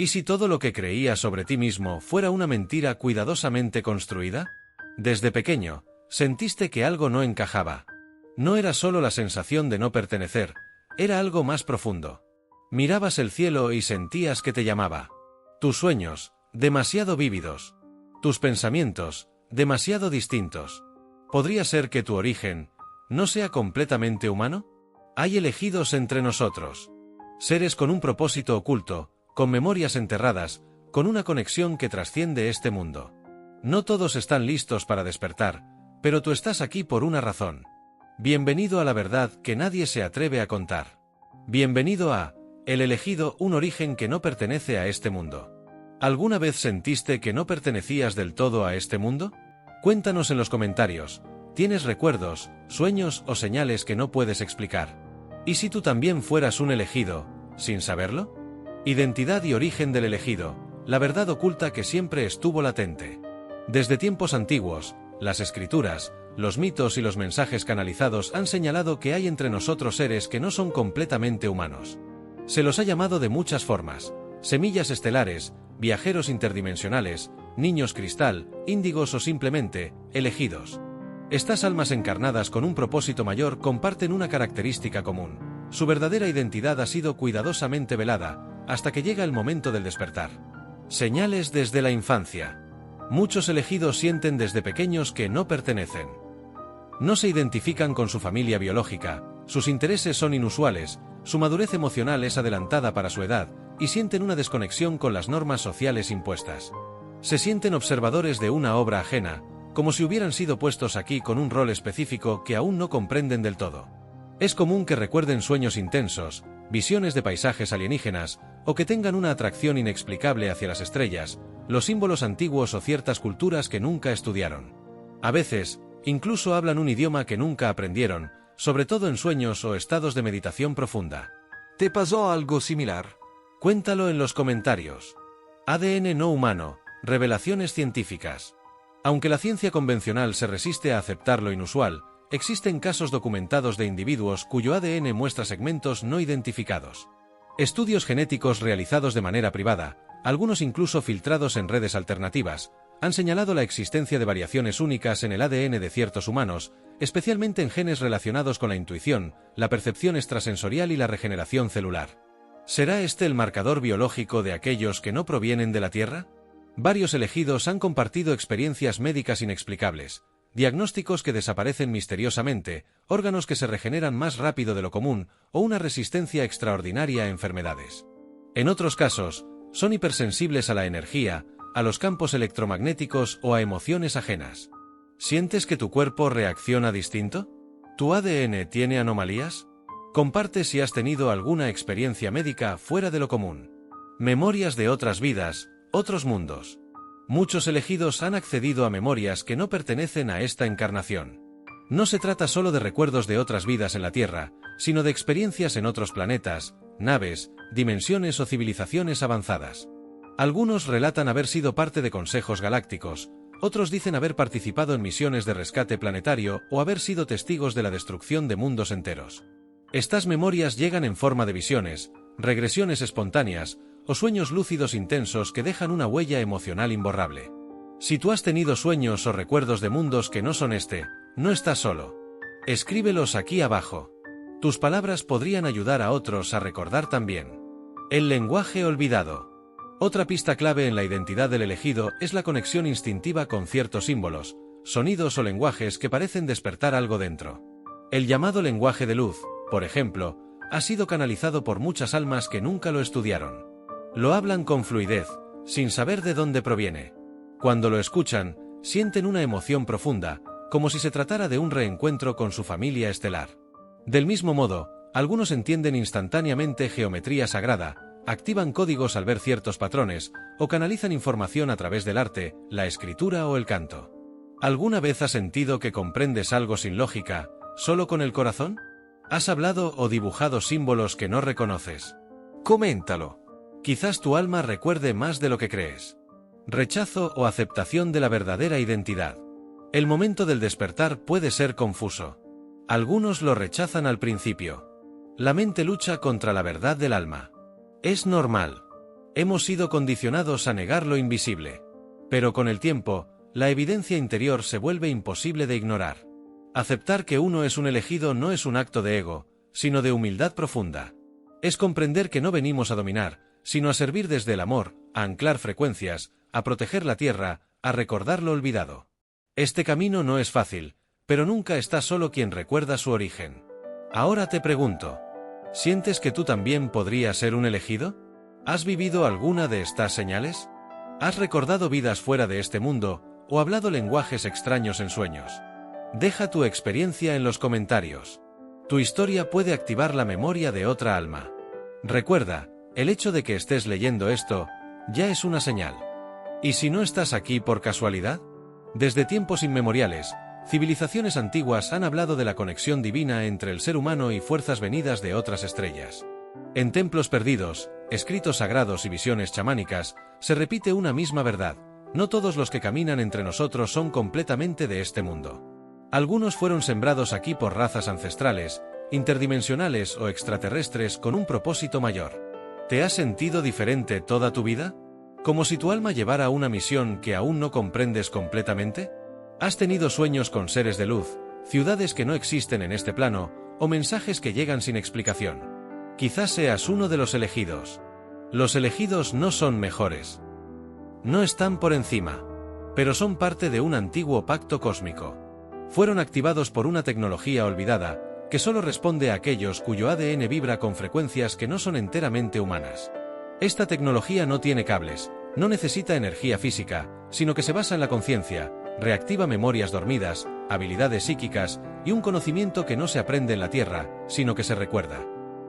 ¿Y si todo lo que creías sobre ti mismo fuera una mentira cuidadosamente construida? Desde pequeño, sentiste que algo no encajaba. No era solo la sensación de no pertenecer, era algo más profundo. Mirabas el cielo y sentías que te llamaba. Tus sueños, demasiado vívidos. Tus pensamientos, demasiado distintos. ¿Podría ser que tu origen no sea completamente humano? Hay elegidos entre nosotros. Seres con un propósito oculto, con memorias enterradas, con una conexión que trasciende este mundo. No todos están listos para despertar, pero tú estás aquí por una razón. Bienvenido a la verdad que nadie se atreve a contar. Bienvenido a El elegido, un origen que no pertenece a este mundo. ¿Alguna vez sentiste que no pertenecías del todo a este mundo? Cuéntanos en los comentarios. ¿Tienes recuerdos, sueños o señales que no puedes explicar? ¿Y si tú también fueras un elegido, sin saberlo? Identidad y origen del elegido, la verdad oculta que siempre estuvo latente. Desde tiempos antiguos, las escrituras, los mitos y los mensajes canalizados han señalado que hay entre nosotros seres que no son completamente humanos. Se los ha llamado de muchas formas: semillas estelares, viajeros interdimensionales, niños cristal, índigos o simplemente, elegidos. Estas almas encarnadas con un propósito mayor comparten una característica común: su verdadera identidad ha sido cuidadosamente velada, hasta que llega el momento del despertar. Señales desde la infancia. Muchos elegidos sienten desde pequeños que no pertenecen. No se identifican con su familia biológica, sus intereses son inusuales, su madurez emocional es adelantada para su edad, y sienten una desconexión con las normas sociales impuestas. Se sienten observadores de una obra ajena, como si hubieran sido puestos aquí con un rol específico que aún no comprenden del todo. Es común que recuerden sueños intensos, visiones de paisajes alienígenas, o que tengan una atracción inexplicable hacia las estrellas, los símbolos antiguos o ciertas culturas que nunca estudiaron. A veces, incluso hablan un idioma que nunca aprendieron, sobre todo en sueños o estados de meditación profunda. ¿Te pasó algo similar? Cuéntalo en los comentarios. ADN no humano, revelaciones científicas. Aunque la ciencia convencional se resiste a aceptar lo inusual, existen casos documentados de individuos cuyo ADN muestra segmentos no identificados. Estudios genéticos realizados de manera privada, algunos incluso filtrados en redes alternativas, han señalado la existencia de variaciones únicas en el ADN de ciertos humanos, especialmente en genes relacionados con la intuición, la percepción extrasensorial y la regeneración celular. ¿Será este el marcador biológico de aquellos que no provienen de la Tierra? Varios elegidos han compartido experiencias médicas inexplicables, diagnósticos que desaparecen misteriosamente, órganos que se regeneran más rápido de lo común o una resistencia extraordinaria a enfermedades. En otros casos, son hipersensibles a la energía, a los campos electromagnéticos o a emociones ajenas. ¿Sientes que tu cuerpo reacciona distinto? ¿Tu ADN tiene anomalías? Comparte si has tenido alguna experiencia médica fuera de lo común. Memorias de otras vidas, otros mundos. Muchos elegidos han accedido a memorias que no pertenecen a esta encarnación. No se trata solo de recuerdos de otras vidas en la Tierra, sino de experiencias en otros planetas, naves, dimensiones o civilizaciones avanzadas. Algunos relatan haber sido parte de consejos galácticos, otros dicen haber participado en misiones de rescate planetario o haber sido testigos de la destrucción de mundos enteros. Estas memorias llegan en forma de visiones, regresiones espontáneas o sueños lúcidos intensos que dejan una huella emocional imborrable. Si tú has tenido sueños o recuerdos de mundos que no son este, no estás solo. Escríbelos aquí abajo. Tus palabras podrían ayudar a otros a recordar también. El lenguaje olvidado. Otra pista clave en la identidad del elegido es la conexión instintiva con ciertos símbolos, sonidos o lenguajes que parecen despertar algo dentro. El llamado lenguaje de luz, por ejemplo, ha sido canalizado por muchas almas que nunca lo estudiaron. Lo hablan con fluidez, sin saber de dónde proviene. Cuando lo escuchan, sienten una emoción profunda, como si se tratara de un reencuentro con su familia estelar. Del mismo modo, algunos entienden instantáneamente geometría sagrada, activan códigos al ver ciertos patrones, o canalizan información a través del arte, la escritura o el canto. ¿Alguna vez has sentido que comprendes algo sin lógica, solo con el corazón? ¿Has hablado o dibujado símbolos que no reconoces? Coméntalo. Quizás tu alma recuerde más de lo que crees. Rechazo o aceptación de la verdadera identidad. El momento del despertar puede ser confuso. Algunos lo rechazan al principio. La mente lucha contra la verdad del alma. Es normal. Hemos sido condicionados a negar lo invisible. Pero con el tiempo, la evidencia interior se vuelve imposible de ignorar. Aceptar que uno es un elegido no es un acto de ego, sino de humildad profunda. Es comprender que no venimos a dominar, sino a servir desde el amor, a anclar frecuencias, a proteger la tierra, a recordar lo olvidado. Este camino no es fácil, pero nunca está solo quien recuerda su origen. Ahora te pregunto, ¿sientes que tú también podrías ser un elegido? ¿Has vivido alguna de estas señales? ¿Has recordado vidas fuera de este mundo, o hablado lenguajes extraños en sueños? Deja tu experiencia en los comentarios. Tu historia puede activar la memoria de otra alma. Recuerda, el hecho de que estés leyendo esto, ya es una señal. ¿Y si no estás aquí por casualidad? Desde tiempos inmemoriales, civilizaciones antiguas han hablado de la conexión divina entre el ser humano y fuerzas venidas de otras estrellas. En templos perdidos, escritos sagrados y visiones chamánicas, se repite una misma verdad: no todos los que caminan entre nosotros son completamente de este mundo. Algunos fueron sembrados aquí por razas ancestrales, interdimensionales o extraterrestres con un propósito mayor. ¿Te has sentido diferente toda tu vida? ¿Como si tu alma llevara una misión que aún no comprendes completamente? ¿Has tenido sueños con seres de luz, ciudades que no existen en este plano, o mensajes que llegan sin explicación? Quizás seas uno de los elegidos. Los elegidos no son mejores. No están por encima. Pero son parte de un antiguo pacto cósmico. Fueron activados por una tecnología olvidada, que solo responde a aquellos cuyo ADN vibra con frecuencias que no son enteramente humanas. Esta tecnología no tiene cables, no necesita energía física, sino que se basa en la conciencia, reactiva memorias dormidas, habilidades psíquicas y un conocimiento que no se aprende en la Tierra, sino que se recuerda.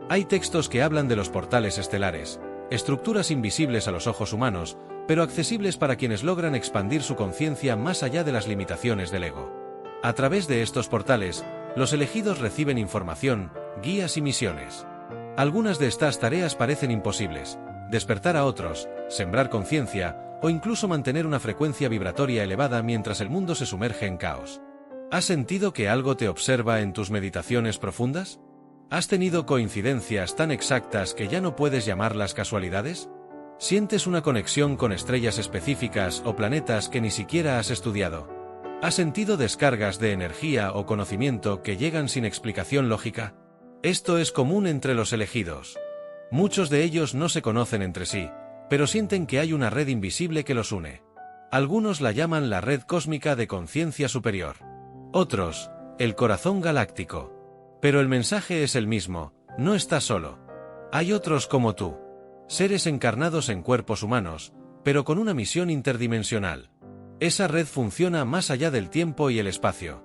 Hay textos que hablan de los portales estelares, estructuras invisibles a los ojos humanos, pero accesibles para quienes logran expandir su conciencia más allá de las limitaciones del ego. A través de estos portales, los elegidos reciben información, guías y misiones. Algunas de estas tareas parecen imposibles: despertar a otros, sembrar conciencia, o incluso mantener una frecuencia vibratoria elevada mientras el mundo se sumerge en caos. ¿Has sentido que algo te observa en tus meditaciones profundas? ¿Has tenido coincidencias tan exactas que ya no puedes llamarlas casualidades? ¿Sientes una conexión con estrellas específicas o planetas que ni siquiera has estudiado? ¿Has sentido descargas de energía o conocimiento que llegan sin explicación lógica? Esto es común entre los elegidos. Muchos de ellos no se conocen entre sí, pero sienten que hay una red invisible que los une. Algunos la llaman la red cósmica de conciencia superior. Otros, el corazón galáctico. Pero el mensaje es el mismo: no estás solo. Hay otros como tú. Seres encarnados en cuerpos humanos, pero con una misión interdimensional. Esa red funciona más allá del tiempo y el espacio.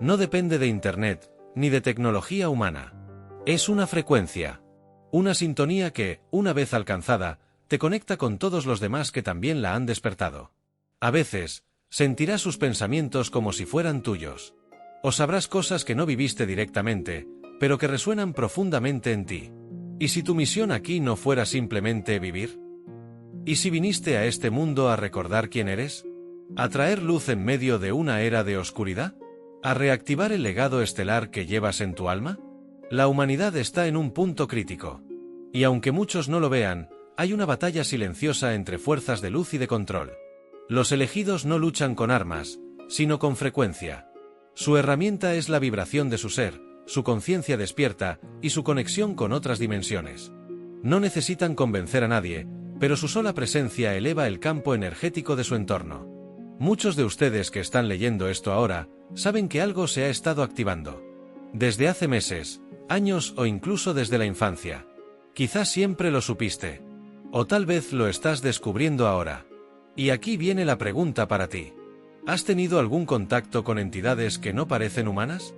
No depende de Internet, ni de tecnología humana. Es una frecuencia. Una sintonía que, una vez alcanzada, te conecta con todos los demás que también la han despertado. A veces, sentirás sus pensamientos como si fueran tuyos. O sabrás cosas que no viviste directamente, pero que resuenan profundamente en ti. ¿Y si tu misión aquí no fuera simplemente vivir? ¿Y si viniste a este mundo a recordar quién eres? ¿A traer luz en medio de una era de oscuridad? ¿A reactivar el legado estelar que llevas en tu alma? La humanidad está en un punto crítico. Y aunque muchos no lo vean, hay una batalla silenciosa entre fuerzas de luz y de control. Los elegidos no luchan con armas, sino con frecuencia. Su herramienta es la vibración de su ser, su conciencia despierta y su conexión con otras dimensiones. No necesitan convencer a nadie, pero su sola presencia eleva el campo energético de su entorno. Muchos de ustedes que están leyendo esto ahora, saben que algo se ha estado activando. Desde hace meses, años o incluso desde la infancia. Quizás siempre lo supiste. O tal vez lo estás descubriendo ahora. Y aquí viene la pregunta para ti. ¿Has tenido algún contacto con entidades que no parecen humanas?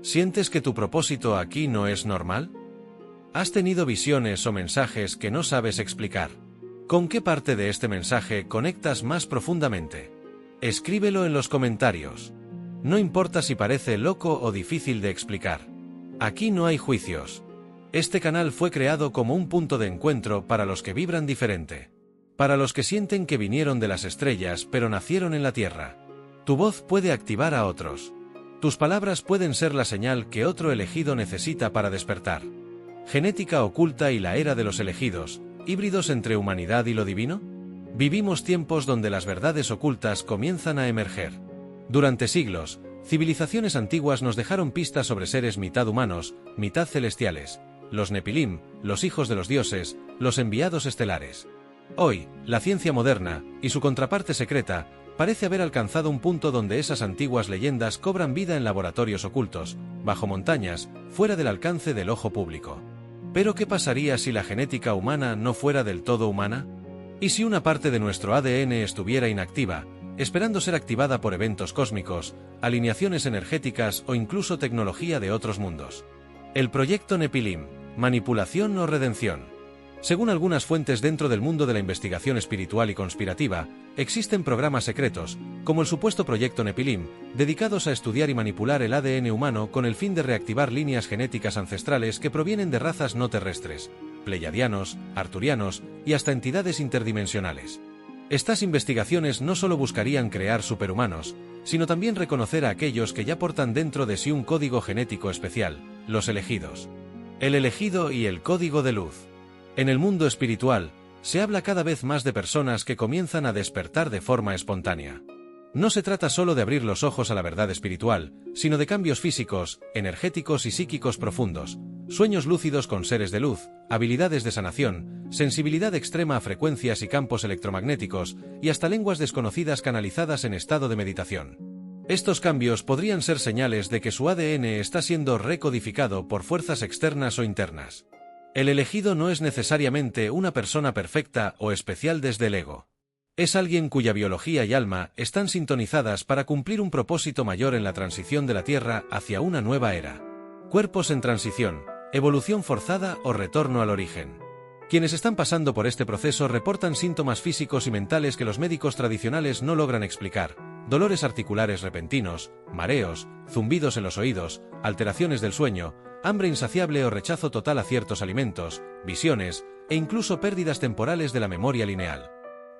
¿Sientes que tu propósito aquí no es normal? ¿Has tenido visiones o mensajes que no sabes explicar? ¿Con qué parte de este mensaje conectas más profundamente? Escríbelo en los comentarios. No importa si parece loco o difícil de explicar. Aquí no hay juicios. Este canal fue creado como un punto de encuentro para los que vibran diferente. Para los que sienten que vinieron de las estrellas pero nacieron en la Tierra. Tu voz puede activar a otros. Tus palabras pueden ser la señal que otro elegido necesita para despertar. Genética oculta y la era de los elegidos, ¿Híbridos entre humanidad y lo divino? Vivimos tiempos donde las verdades ocultas comienzan a emerger. Durante siglos, civilizaciones antiguas nos dejaron pistas sobre seres mitad humanos, mitad celestiales, los Nepilim, los hijos de los dioses, los enviados estelares. Hoy, la ciencia moderna, y su contraparte secreta, parece haber alcanzado un punto donde esas antiguas leyendas cobran vida en laboratorios ocultos, bajo montañas, fuera del alcance del ojo público. ¿Pero qué pasaría si la genética humana no fuera del todo humana? ¿Y si una parte de nuestro ADN estuviera inactiva, esperando ser activada por eventos cósmicos, alineaciones energéticas o incluso tecnología de otros mundos? El proyecto Nepilim, manipulación o redención. Según algunas fuentes dentro del mundo de la investigación espiritual y conspirativa, existen programas secretos, como el supuesto proyecto Nepilim, dedicados a estudiar y manipular el ADN humano con el fin de reactivar líneas genéticas ancestrales que provienen de razas no terrestres, pleiadianos, arturianos y hasta entidades interdimensionales. Estas investigaciones no solo buscarían crear superhumanos, sino también reconocer a aquellos que ya portan dentro de sí un código genético especial, los elegidos. El elegido y el código de luz. En el mundo espiritual, se habla cada vez más de personas que comienzan a despertar de forma espontánea. No se trata solo de abrir los ojos a la verdad espiritual, sino de cambios físicos, energéticos y psíquicos profundos, sueños lúcidos con seres de luz, habilidades de sanación, sensibilidad extrema a frecuencias y campos electromagnéticos, y hasta lenguas desconocidas canalizadas en estado de meditación. Estos cambios podrían ser señales de que su ADN está siendo recodificado por fuerzas externas o internas. El elegido no es necesariamente una persona perfecta o especial desde el ego. Es alguien cuya biología y alma están sintonizadas para cumplir un propósito mayor en la transición de la Tierra hacia una nueva era. Cuerpos en transición, evolución forzada o retorno al origen. Quienes están pasando por este proceso reportan síntomas físicos y mentales que los médicos tradicionales no logran explicar: dolores articulares repentinos, mareos, zumbidos en los oídos, alteraciones del sueño, hambre insaciable o rechazo total a ciertos alimentos, visiones, e incluso pérdidas temporales de la memoria lineal.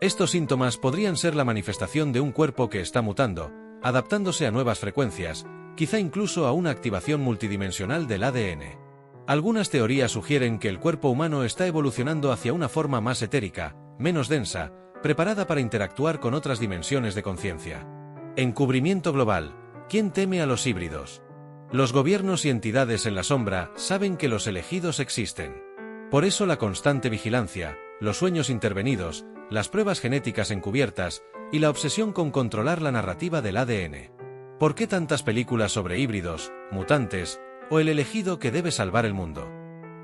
Estos síntomas podrían ser la manifestación de un cuerpo que está mutando, adaptándose a nuevas frecuencias, quizá incluso a una activación multidimensional del ADN. Algunas teorías sugieren que el cuerpo humano está evolucionando hacia una forma más etérica, menos densa, preparada para interactuar con otras dimensiones de conciencia. Encubrimiento global. ¿Quién teme a los híbridos? Los gobiernos y entidades en la sombra saben que los elegidos existen. Por eso la constante vigilancia, los sueños intervenidos, las pruebas genéticas encubiertas y la obsesión con controlar la narrativa del ADN. ¿Por qué tantas películas sobre híbridos, mutantes, o el elegido que debe salvar el mundo?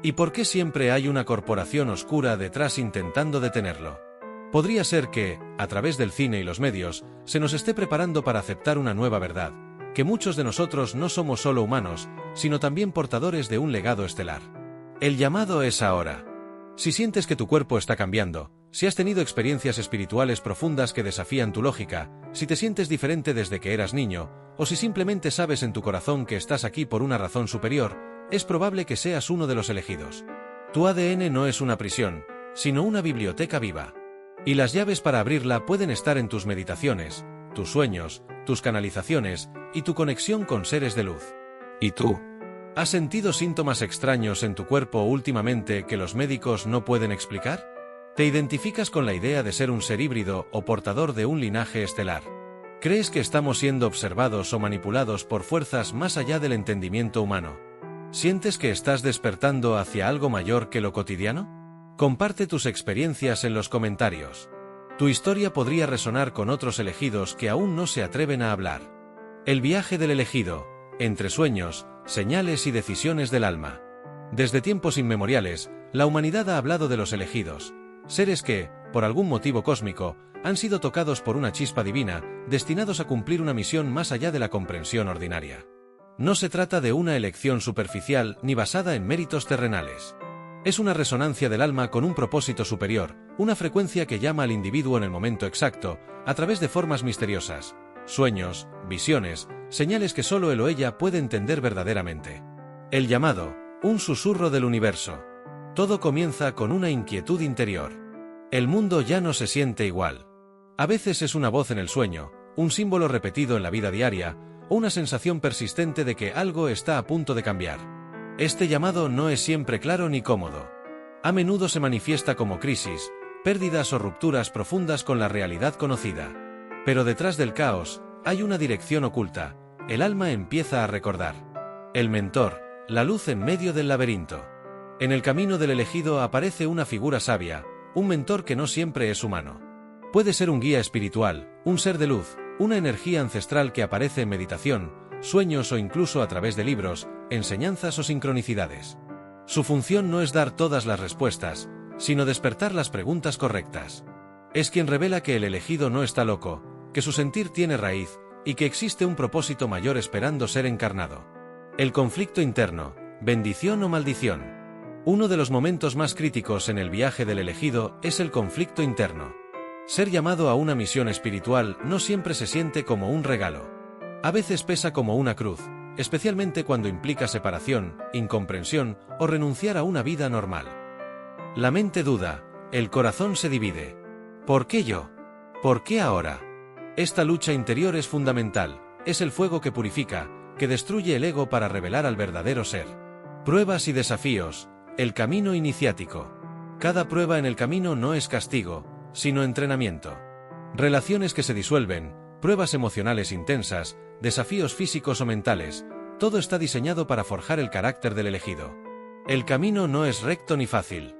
¿Y por qué siempre hay una corporación oscura detrás intentando detenerlo? Podría ser que, a través del cine y los medios, se nos esté preparando para aceptar una nueva verdad: que muchos de nosotros no somos solo humanos, sino también portadores de un legado estelar. El llamado es ahora. Si sientes que tu cuerpo está cambiando, si has tenido experiencias espirituales profundas que desafían tu lógica, si te sientes diferente desde que eras niño, o si simplemente sabes en tu corazón que estás aquí por una razón superior, es probable que seas uno de los elegidos. Tu ADN no es una prisión, sino una biblioteca viva. Y las llaves para abrirla pueden estar en tus meditaciones, tus sueños, tus canalizaciones y tu conexión con seres de luz. ¿Y tú? ¿Has sentido síntomas extraños en tu cuerpo últimamente que los médicos no pueden explicar? ¿Te identificas con la idea de ser un ser híbrido o portador de un linaje estelar? ¿Crees que estamos siendo observados o manipulados por fuerzas más allá del entendimiento humano? ¿Sientes que estás despertando hacia algo mayor que lo cotidiano? Comparte tus experiencias en los comentarios. Tu historia podría resonar con otros elegidos que aún no se atreven a hablar. El viaje del elegido, entre sueños, señales y decisiones del alma. Desde tiempos inmemoriales, la humanidad ha hablado de los elegidos, seres que, por algún motivo cósmico, han sido tocados por una chispa divina, destinados a cumplir una misión más allá de la comprensión ordinaria. No se trata de una elección superficial ni basada en méritos terrenales. Es una resonancia del alma con un propósito superior, una frecuencia que llama al individuo en el momento exacto, a través de formas misteriosas, sueños, visiones, señales que solo él o ella puede entender verdaderamente. El llamado, un susurro del universo. Todo comienza con una inquietud interior. El mundo ya no se siente igual. A veces es una voz en el sueño, un símbolo repetido en la vida diaria, o una sensación persistente de que algo está a punto de cambiar. Este llamado no es siempre claro ni cómodo. A menudo se manifiesta como crisis, pérdidas o rupturas profundas con la realidad conocida. Pero detrás del caos, hay una dirección oculta, el alma empieza a recordar. El mentor, la luz en medio del laberinto. En el camino del elegido aparece una figura sabia, un mentor que no siempre es humano. Puede ser un guía espiritual, un ser de luz, una energía ancestral que aparece en meditación, sueños o incluso a través de libros, enseñanzas o sincronicidades. Su función no es dar todas las respuestas, sino despertar las preguntas correctas. Es quien revela que el elegido no está loco, que su sentir tiene raíz, y que existe un propósito mayor esperando ser encarnado. El conflicto interno, bendición o maldición. Uno de los momentos más críticos en el viaje del elegido es el conflicto interno. Ser llamado a una misión espiritual no siempre se siente como un regalo. A veces pesa como una cruz, especialmente cuando implica separación, incomprensión o renunciar a una vida normal. La mente duda, el corazón se divide. ¿Por qué yo? ¿Por qué ahora? Esta lucha interior es fundamental, es el fuego que purifica, que destruye el ego para revelar al verdadero ser. Pruebas y desafíos, el camino iniciático. Cada prueba en el camino no es castigo, sino entrenamiento. Relaciones que se disuelven, pruebas emocionales intensas, desafíos físicos o mentales, todo está diseñado para forjar el carácter del elegido. El camino no es recto ni fácil.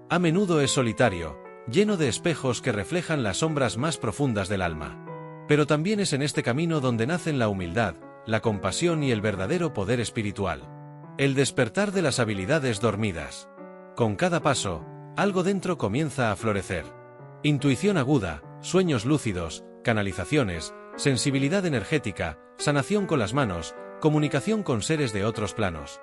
A menudo es solitario, lleno de espejos que reflejan las sombras más profundas del alma. Pero también es en este camino donde nacen la humildad, la compasión y el verdadero poder espiritual. El despertar de las habilidades dormidas. Con cada paso, algo dentro comienza a florecer. Intuición aguda, sueños lúcidos, canalizaciones, sensibilidad energética, sanación con las manos, comunicación con seres de otros planos.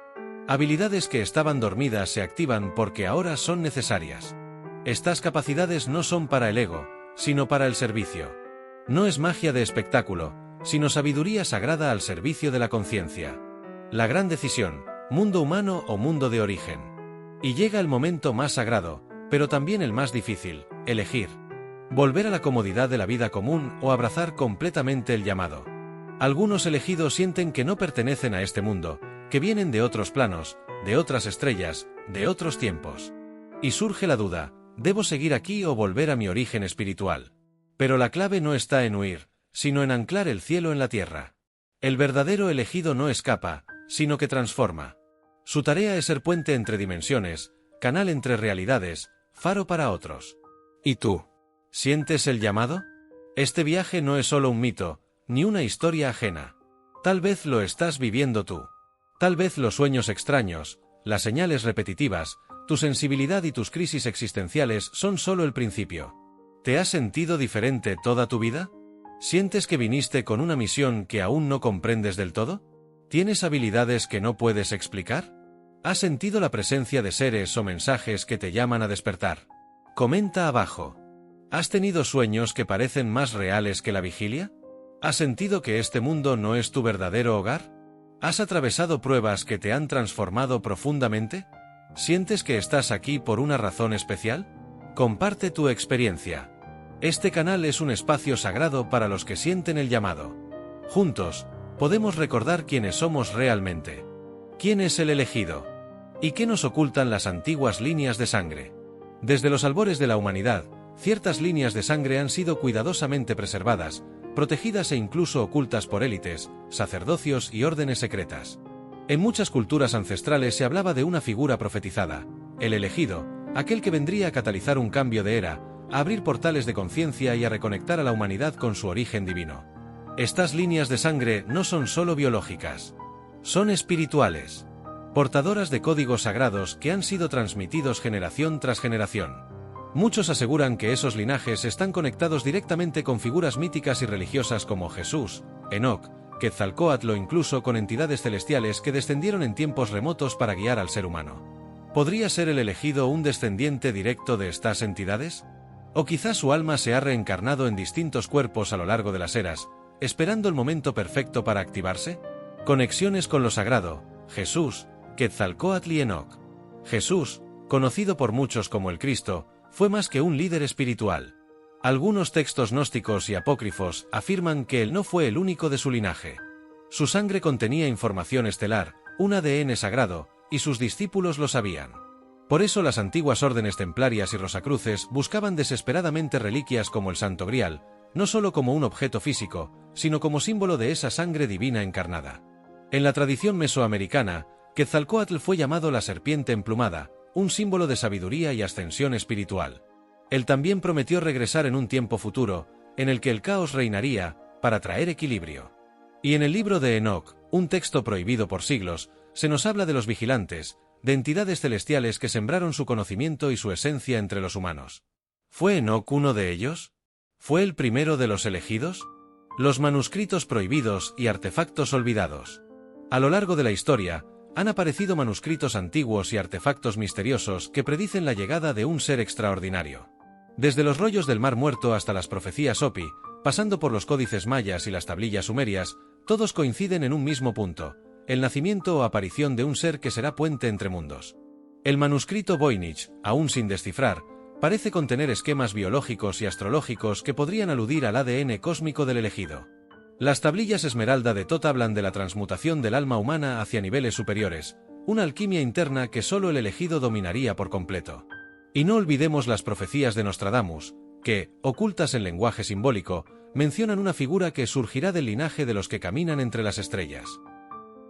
Habilidades que estaban dormidas se activan porque ahora son necesarias. Estas capacidades no son para el ego, sino para el servicio. No es magia de espectáculo, sino sabiduría sagrada al servicio de la conciencia. La gran decisión, mundo humano o mundo de origen. Y llega el momento más sagrado, pero también el más difícil, elegir. Volver a la comodidad de la vida común o abrazar completamente el llamado. Algunos elegidos sienten que no pertenecen a este mundo, que vienen de otros planos, de otras estrellas, de otros tiempos. Y surge la duda, ¿debo seguir aquí o volver a mi origen espiritual? Pero la clave no está en huir, sino en anclar el cielo en la tierra. El verdadero elegido no escapa, sino que transforma. Su tarea es ser puente entre dimensiones, canal entre realidades, faro para otros. ¿Y tú? ¿Sientes el llamado? Este viaje no es solo un mito, ni una historia ajena. Tal vez lo estás viviendo tú. Tal vez los sueños extraños, las señales repetitivas, tu sensibilidad y tus crisis existenciales son solo el principio. ¿Te has sentido diferente toda tu vida? ¿Sientes que viniste con una misión que aún no comprendes del todo? ¿Tienes habilidades que no puedes explicar? ¿Has sentido la presencia de seres o mensajes que te llaman a despertar? Comenta abajo. ¿Has tenido sueños que parecen más reales que la vigilia? ¿Has sentido que este mundo no es tu verdadero hogar? ¿Has atravesado pruebas que te han transformado profundamente? ¿Sientes que estás aquí por una razón especial? Comparte tu experiencia. Este canal es un espacio sagrado para los que sienten el llamado. Juntos, podemos recordar quiénes somos realmente. ¿Quién es el elegido? ¿Y qué nos ocultan las antiguas líneas de sangre? Desde los albores de la humanidad, ciertas líneas de sangre han sido cuidadosamente preservadas, protegidas e incluso ocultas por élites, sacerdocios y órdenes secretas. En muchas culturas ancestrales se hablaba de una figura profetizada, el elegido, aquel que vendría a catalizar un cambio de era, a abrir portales de conciencia y a reconectar a la humanidad con su origen divino. Estas líneas de sangre no son solo biológicas. Son espirituales, portadoras de códigos sagrados que han sido transmitidos generación tras generación. Muchos aseguran que esos linajes están conectados directamente con figuras míticas y religiosas como Jesús, Enoc, Quetzalcóatl o incluso con entidades celestiales que descendieron en tiempos remotos para guiar al ser humano. ¿Podría ser el elegido un descendiente directo de estas entidades? ¿O quizás su alma se ha reencarnado en distintos cuerpos a lo largo de las eras, esperando el momento perfecto para activarse? Conexiones con lo sagrado, Jesús, Quetzalcóatl y Enoc. Jesús, conocido por muchos como el Cristo, fue más que un líder espiritual. Algunos textos gnósticos y apócrifos afirman que él no fue el único de su linaje. Su sangre contenía información estelar, un ADN sagrado, y sus discípulos lo sabían. Por eso las antiguas órdenes templarias y rosacruces buscaban desesperadamente reliquias como el Santo Grial, no solo como un objeto físico, sino como símbolo de esa sangre divina encarnada. En la tradición mesoamericana, Quetzalcóatl fue llamado la serpiente emplumada, un símbolo de sabiduría y ascensión espiritual. Él también prometió regresar en un tiempo futuro, en el que el caos reinaría, para traer equilibrio. Y en el libro de Enoc, un texto prohibido por siglos, se nos habla de los vigilantes, de entidades celestiales que sembraron su conocimiento y su esencia entre los humanos. ¿Fue Enoc uno de ellos? ¿Fue el primero de los elegidos? Los manuscritos prohibidos y artefactos olvidados. A lo largo de la historia, han aparecido manuscritos antiguos y artefactos misteriosos que predicen la llegada de un ser extraordinario. Desde los rollos del Mar Muerto hasta las profecías Hopi, pasando por los códices mayas y las tablillas sumerias, todos coinciden en un mismo punto: el nacimiento o aparición de un ser que será puente entre mundos. El manuscrito Voynich, aún sin descifrar, parece contener esquemas biológicos y astrológicos que podrían aludir al ADN cósmico del elegido. Las tablillas Esmeralda de Thoth hablan de la transmutación del alma humana hacia niveles superiores, una alquimia interna que solo el elegido dominaría por completo. Y no olvidemos las profecías de Nostradamus, que, ocultas en lenguaje simbólico, mencionan una figura que surgirá del linaje de los que caminan entre las estrellas.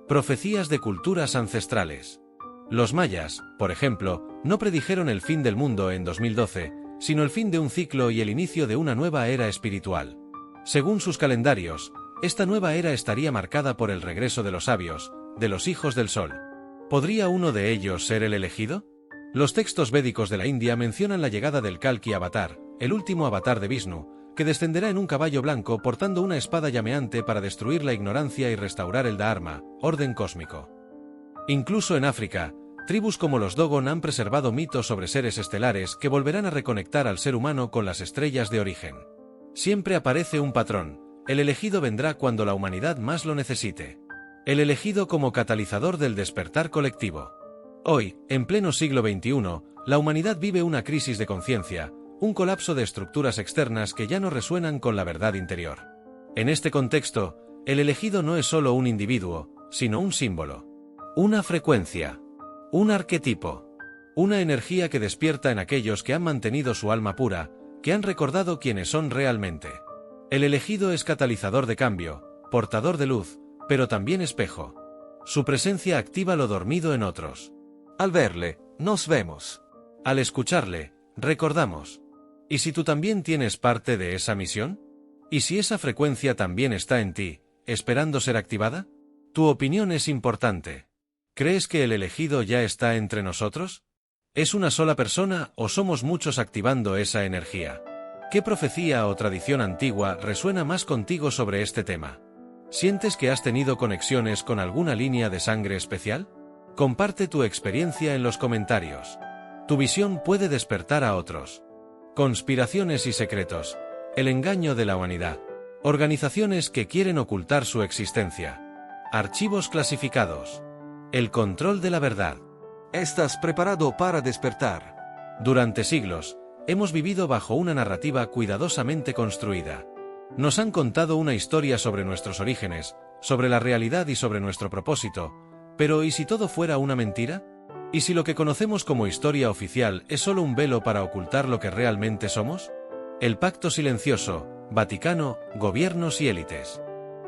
Profecías de culturas ancestrales. Los mayas, por ejemplo, no predijeron el fin del mundo en 2012, sino el fin de un ciclo y el inicio de una nueva era espiritual. Según sus calendarios, esta nueva era estaría marcada por el regreso de los sabios, de los hijos del sol. ¿Podría uno de ellos ser el elegido? Los textos védicos de la India mencionan la llegada del Kalki Avatar, el último avatar de Vishnu, que descenderá en un caballo blanco portando una espada llameante para destruir la ignorancia y restaurar el Dharma, orden cósmico. Incluso en África, tribus como los Dogon han preservado mitos sobre seres estelares que volverán a reconectar al ser humano con las estrellas de origen. Siempre aparece un patrón: el elegido vendrá cuando la humanidad más lo necesite. El elegido como catalizador del despertar colectivo. Hoy, en pleno siglo XXI, la humanidad vive una crisis de conciencia, un colapso de estructuras externas que ya no resuenan con la verdad interior. En este contexto, el elegido no es solo un individuo, sino un símbolo, una frecuencia, un arquetipo, una energía que despierta en aquellos que han mantenido su alma pura, que han recordado quiénes son realmente. El elegido es catalizador de cambio, portador de luz, pero también espejo. Su presencia activa lo dormido en otros. Al verle, nos vemos. Al escucharle, recordamos. ¿Y si tú también tienes parte de esa misión? ¿Y si esa frecuencia también está en ti, esperando ser activada? Tu opinión es importante. ¿Crees que el elegido ya está entre nosotros? ¿Es una sola persona o somos muchos activando esa energía? ¿Qué profecía o tradición antigua resuena más contigo sobre este tema? ¿Sientes que has tenido conexiones con alguna línea de sangre especial? Comparte tu experiencia en los comentarios. Tu visión puede despertar a otros. Conspiraciones y secretos. El engaño de la humanidad. Organizaciones que quieren ocultar su existencia. Archivos clasificados. El control de la verdad. ¿Estás preparado para despertar? Durante siglos, hemos vivido bajo una narrativa cuidadosamente construida. Nos han contado una historia sobre nuestros orígenes, sobre la realidad y sobre nuestro propósito, pero ¿y si todo fuera una mentira? ¿Y si lo que conocemos como historia oficial es solo un velo para ocultar lo que realmente somos? El pacto silencioso, Vaticano, gobiernos y élites.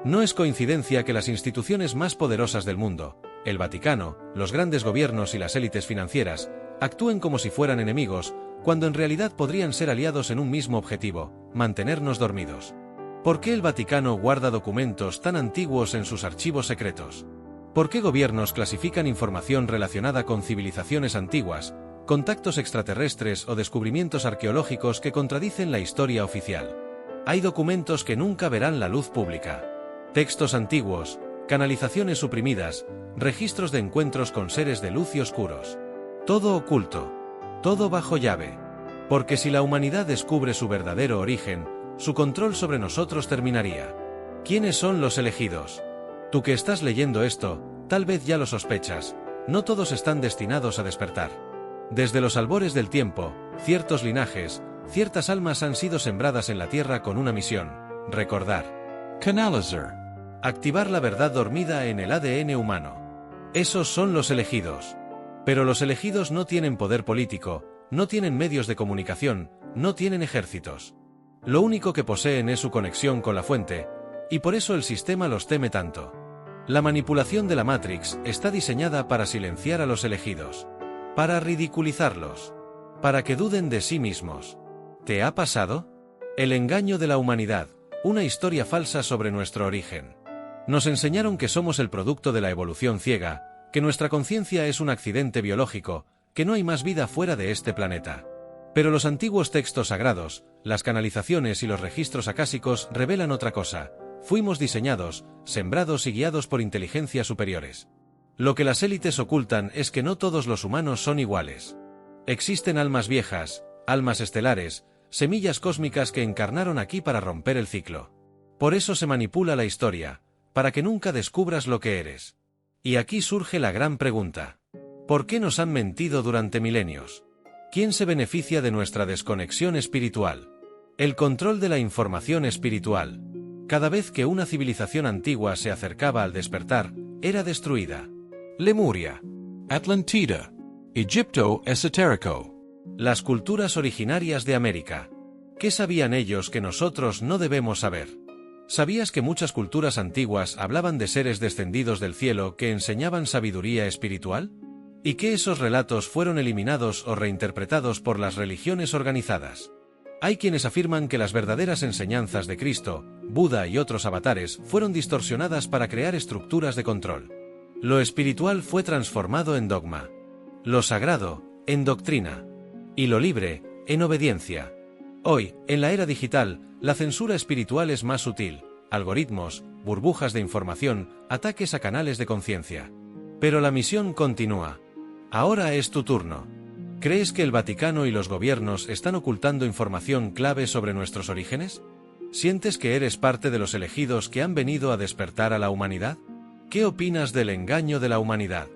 No es coincidencia que las instituciones más poderosas del mundo, el Vaticano, los grandes gobiernos y las élites financieras, actúen como si fueran enemigos, cuando en realidad podrían ser aliados en un mismo objetivo: mantenernos dormidos. ¿Por qué el Vaticano guarda documentos tan antiguos en sus archivos secretos? ¿Por qué gobiernos clasifican información relacionada con civilizaciones antiguas, contactos extraterrestres o descubrimientos arqueológicos que contradicen la historia oficial? Hay documentos que nunca verán la luz pública. Textos antiguos, canalizaciones suprimidas, registros de encuentros con seres de luz y oscuros. Todo oculto. Todo bajo llave. Porque si la humanidad descubre su verdadero origen, su control sobre nosotros terminaría. ¿Quiénes son los elegidos? Tú que estás leyendo esto, tal vez ya lo sospechas: no todos están destinados a despertar. Desde los albores del tiempo, ciertos linajes, ciertas almas han sido sembradas en la tierra con una misión: recordar. Canalizer. Activar la verdad dormida en el ADN humano. Esos son los elegidos. Pero los elegidos no tienen poder político, no tienen medios de comunicación, no tienen ejércitos. Lo único que poseen es su conexión con la fuente, y por eso el sistema los teme tanto. La manipulación de la Matrix está diseñada para silenciar a los elegidos, para ridiculizarlos, para que duden de sí mismos. ¿Te ha pasado? El engaño de la humanidad, una historia falsa sobre nuestro origen. Nos enseñaron que somos el producto de la evolución ciega, que nuestra conciencia es un accidente biológico, que no hay más vida fuera de este planeta. Pero los antiguos textos sagrados, las canalizaciones y los registros acásicos revelan otra cosa. Fuimos diseñados, sembrados y guiados por inteligencias superiores. Lo que las élites ocultan es que no todos los humanos son iguales. Existen almas viejas, almas estelares, semillas cósmicas que encarnaron aquí para romper el ciclo. Por eso se manipula la historia, para que nunca descubras lo que eres. Y aquí surge la gran pregunta. ¿Por qué nos han mentido durante milenios? ¿Quién se beneficia de nuestra desconexión espiritual? El control de la información espiritual. Cada vez que una civilización antigua se acercaba al despertar, era destruida. Lemuria, Atlantida, Egipto Esotérico. Las culturas originarias de América. ¿Qué sabían ellos que nosotros no debemos saber? ¿Sabías que muchas culturas antiguas hablaban de seres descendidos del cielo que enseñaban sabiduría espiritual? ¿Y que esos relatos fueron eliminados o reinterpretados por las religiones organizadas? Hay quienes afirman que las verdaderas enseñanzas de Cristo, Buda y otros avatares fueron distorsionadas para crear estructuras de control. Lo espiritual fue transformado en dogma. Lo sagrado, en doctrina. Y lo libre, en obediencia. Hoy, en la era digital, la censura espiritual es más sutil. Algoritmos, burbujas de información, ataques a canales de conciencia. Pero la misión continúa. Ahora es tu turno. ¿Crees que el Vaticano y los gobiernos están ocultando información clave sobre nuestros orígenes? ¿Sientes que eres parte de los elegidos que han venido a despertar a la humanidad? ¿Qué opinas del engaño de la humanidad?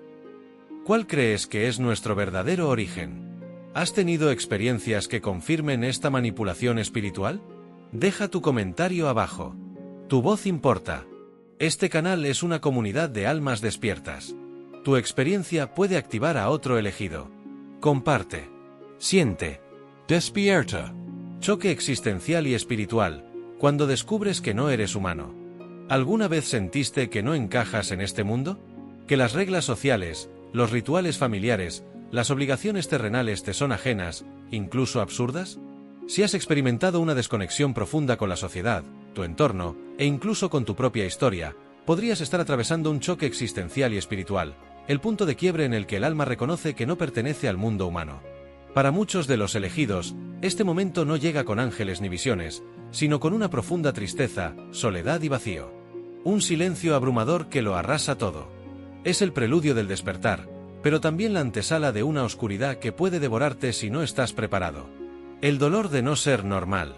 ¿Cuál crees que es nuestro verdadero origen? ¿Has tenido experiencias que confirmen esta manipulación espiritual? Deja tu comentario abajo. Tu voz importa. Este canal es una comunidad de almas despiertas. Tu experiencia puede activar a otro elegido. Comparte. Siente. Despierta. Choque existencial y espiritual, cuando descubres que no eres humano. ¿Alguna vez sentiste que no encajas en este mundo? ¿Que las reglas sociales, los rituales familiares, las obligaciones terrenales te son ajenas, incluso absurdas? Si has experimentado una desconexión profunda con la sociedad, tu entorno, e incluso con tu propia historia, podrías estar atravesando un choque existencial y espiritual, el punto de quiebre en el que el alma reconoce que no pertenece al mundo humano. Para muchos de los elegidos, este momento no llega con ángeles ni visiones, sino con una profunda tristeza, soledad y vacío. Un silencio abrumador que lo arrasa todo. Es el preludio del despertar, pero también la antesala de una oscuridad que puede devorarte si no estás preparado. El dolor de no ser normal.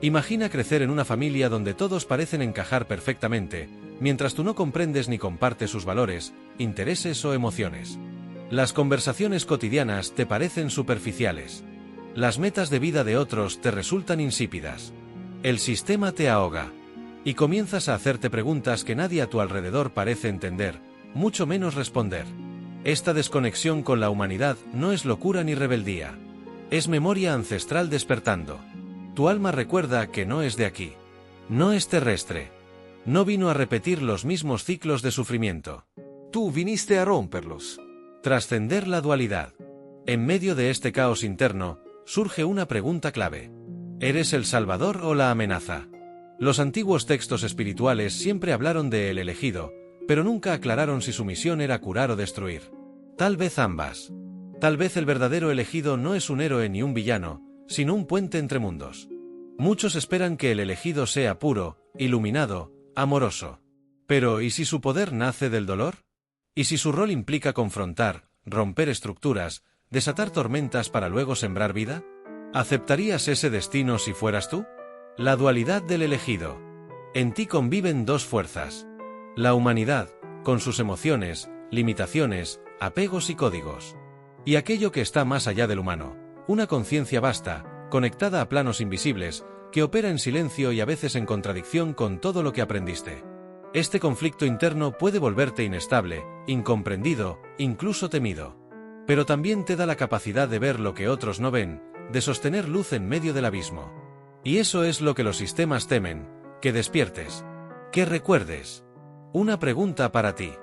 Imagina crecer en una familia donde todos parecen encajar perfectamente, mientras tú no comprendes ni compartes sus valores, intereses o emociones. Las conversaciones cotidianas te parecen superficiales. Las metas de vida de otros te resultan insípidas. El sistema te ahoga. Y comienzas a hacerte preguntas que nadie a tu alrededor parece entender, mucho menos responder. Esta desconexión con la humanidad no es locura ni rebeldía. Es memoria ancestral despertando. Tu alma recuerda que no es de aquí. No es terrestre. No vino a repetir los mismos ciclos de sufrimiento. tú viniste a romperlos. Trascender la dualidad. En medio de este caos interno, surge una pregunta clave. ¿Eres el Salvador o la amenaza? Los antiguos textos espirituales siempre hablaron de el elegido, pero nunca aclararon si su misión era curar o destruir. Tal vez ambas. Tal vez el verdadero elegido no es un héroe ni un villano, sino un puente entre mundos. Muchos esperan que el elegido sea puro, iluminado, amoroso. Pero ¿y si su poder nace del dolor? ¿Y si su rol implica confrontar, romper estructuras, desatar tormentas para luego sembrar vida? ¿Aceptarías ese destino si fueras tú? La dualidad del elegido. En ti conviven dos fuerzas. La humanidad, con sus emociones, limitaciones, apegos y códigos. Y aquello que está más allá del humano, una conciencia vasta, conectada a planos invisibles, que opera en silencio y a veces en contradicción con todo lo que aprendiste. Este conflicto interno puede volverte inestable, incomprendido, incluso temido. pero también te da la capacidad de ver lo que otros no ven, de sostener luz en medio del abismo. Y eso es lo que los sistemas temen, que despiertes, que recuerdes. Una pregunta para ti.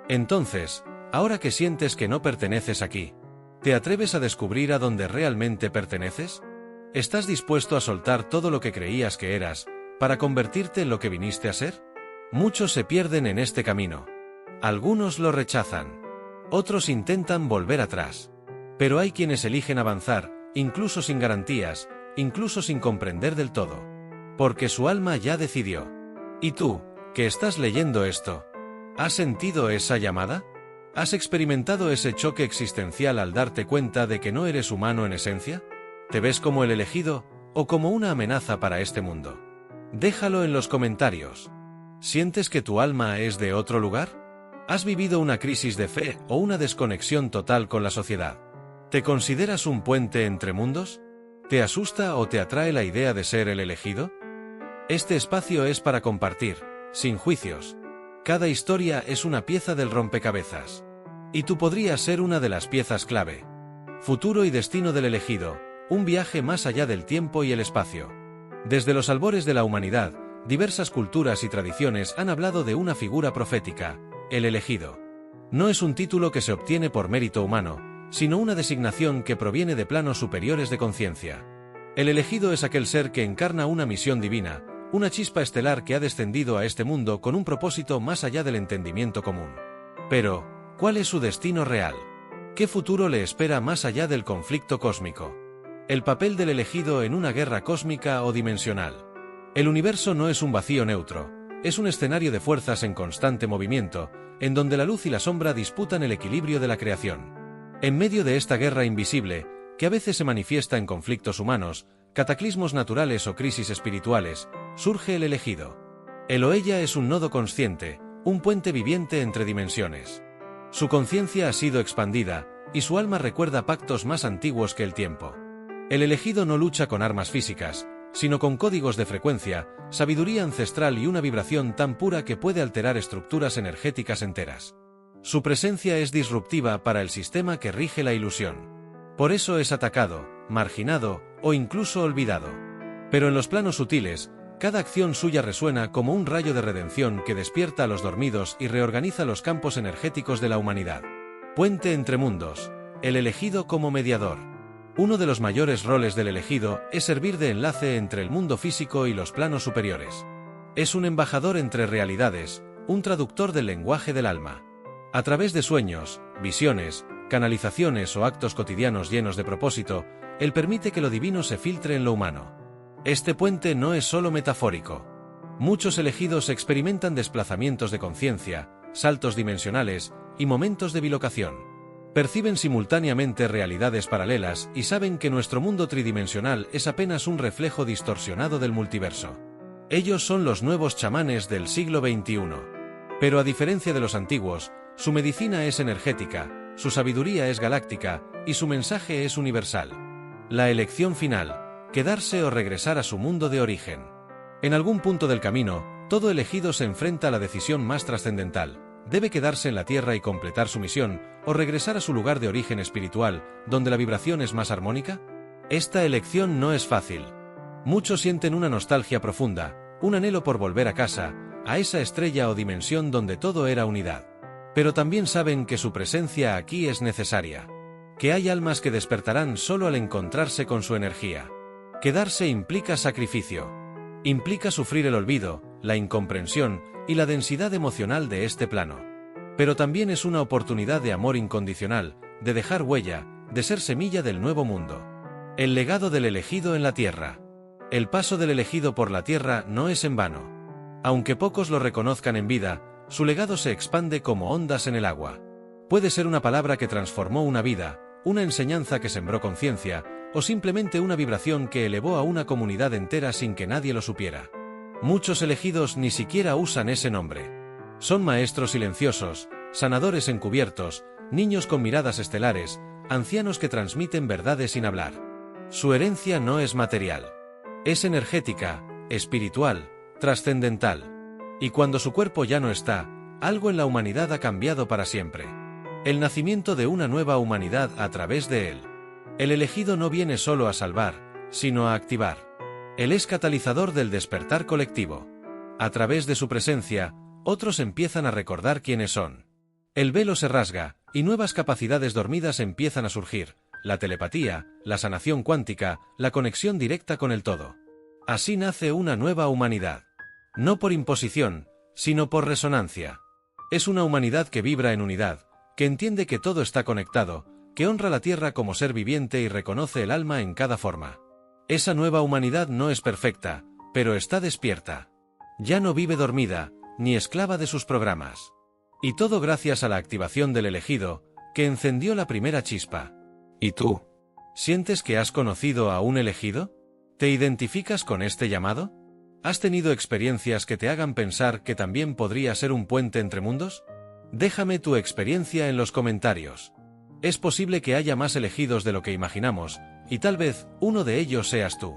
Entonces, ahora que sientes que no perteneces aquí, ¿te atreves a descubrir a dónde realmente perteneces? ¿Estás dispuesto a soltar todo lo que creías que eras, para convertirte en lo que viniste a ser? Muchos se pierden en este camino. Algunos lo rechazan. Otros intentan volver atrás. Pero hay quienes eligen avanzar, incluso sin garantías, incluso sin comprender del todo. Porque su alma ya decidió. ¿Y tú, que estás leyendo esto? ¿Has sentido esa llamada? ¿Has experimentado ese choque existencial al darte cuenta de que no eres humano en esencia? ¿Te ves como el elegido, o como una amenaza para este mundo? Déjalo en los comentarios. ¿Sientes que tu alma es de otro lugar? ¿Has vivido una crisis de fe o una desconexión total con la sociedad? ¿Te consideras un puente entre mundos? ¿Te asusta o te atrae la idea de ser el elegido? Este espacio es para compartir, sin juicios. Cada historia es una pieza del rompecabezas. Y tú podrías ser una de las piezas clave. Futuro y destino del elegido, un viaje más allá del tiempo y el espacio. Desde los albores de la humanidad, diversas culturas y tradiciones han hablado de una figura profética, el elegido. No es un título que se obtiene por mérito humano, sino una designación que proviene de planos superiores de conciencia. El elegido es aquel ser que encarna una misión divina, una chispa estelar que ha descendido a este mundo con un propósito más allá del entendimiento común. Pero, ¿cuál es su destino real? ¿Qué futuro le espera más allá del conflicto cósmico? El papel del elegido en una guerra cósmica o dimensional. El universo no es un vacío neutro, es un escenario de fuerzas en constante movimiento, en donde la luz y la sombra disputan el equilibrio de la creación. En medio de esta guerra invisible, que a veces se manifiesta en conflictos humanos, cataclismos naturales o crisis espirituales, surge el elegido. Él o ella es un nodo consciente, un puente viviente entre dimensiones. Su conciencia ha sido expandida, y su alma recuerda pactos más antiguos que el tiempo. El elegido no lucha con armas físicas, sino con códigos de frecuencia, sabiduría ancestral y una vibración tan pura que puede alterar estructuras energéticas enteras. Su presencia es disruptiva para el sistema que rige la ilusión. Por eso es atacado, marginado o incluso olvidado. Pero en los planos sutiles, cada acción suya resuena como un rayo de redención que despierta a los dormidos y reorganiza los campos energéticos de la humanidad. Puente entre mundos, el elegido como mediador. Uno de los mayores roles del elegido es servir de enlace entre el mundo físico y los planos superiores. Es un embajador entre realidades, un traductor del lenguaje del alma. A través de sueños, visiones, canalizaciones o actos cotidianos llenos de propósito, él permite que lo divino se filtre en lo humano. Este puente no es solo metafórico. Muchos elegidos experimentan desplazamientos de conciencia, saltos dimensionales y momentos de bilocación. Perciben simultáneamente realidades paralelas y saben que nuestro mundo tridimensional es apenas un reflejo distorsionado del multiverso. Ellos son los nuevos chamanes del siglo XXI. Pero a diferencia de los antiguos, su medicina es energética, su sabiduría es galáctica y su mensaje es universal. La elección final, quedarse o regresar a su mundo de origen. En algún punto del camino, todo elegido se enfrenta a la decisión más trascendental. ¿Debe quedarse en la Tierra y completar su misión, o regresar a su lugar de origen espiritual, donde la vibración es más armónica? Esta elección no es fácil. Muchos sienten una nostalgia profunda, un anhelo por volver a casa, a esa estrella o dimensión donde todo era unidad. Pero también saben que su presencia aquí es necesaria. Que hay almas que despertarán solo al encontrarse con su energía. Quedarse implica sacrificio. Implica sufrir el olvido, la incomprensión y la densidad emocional de este plano. Pero también es una oportunidad de amor incondicional, de dejar huella, de ser semilla del nuevo mundo. El legado del elegido en la Tierra. El paso del elegido por la Tierra no es en vano. Aunque pocos lo reconozcan en vida, su legado se expande como ondas en el agua. Puede ser una palabra que transformó una vida, una enseñanza que sembró conciencia, o simplemente una vibración que elevó a una comunidad entera sin que nadie lo supiera. Muchos elegidos ni siquiera usan ese nombre. Son maestros silenciosos, sanadores encubiertos, niños con miradas estelares, ancianos que transmiten verdades sin hablar. Su herencia no es material. Es energética, espiritual, trascendental. Y cuando su cuerpo ya no está, algo en la humanidad ha cambiado para siempre. El nacimiento de una nueva humanidad a través de él. El elegido no viene solo a salvar, sino a activar. Él es catalizador del despertar colectivo. A través de su presencia, otros empiezan a recordar quiénes son. El velo se rasga, y nuevas capacidades dormidas empiezan a surgir: la telepatía, la sanación cuántica, la conexión directa con el todo. Así nace una nueva humanidad. No por imposición, sino por resonancia. Es una humanidad que vibra en unidad, que entiende que todo está conectado, que honra la tierra como ser viviente y reconoce el alma en cada forma. Esa nueva humanidad no es perfecta, pero está despierta. Ya no vive dormida, ni esclava de sus programas. Y todo gracias a la activación del elegido, que encendió la primera chispa. ¿Y tú? ¿Sientes que has conocido a un elegido? ¿Te identificas con este llamado? ¿Has tenido experiencias que te hagan pensar que también podría ser un puente entre mundos? Déjame tu experiencia en los comentarios. Es posible que haya más elegidos de lo que imaginamos, y tal vez uno de ellos seas tú.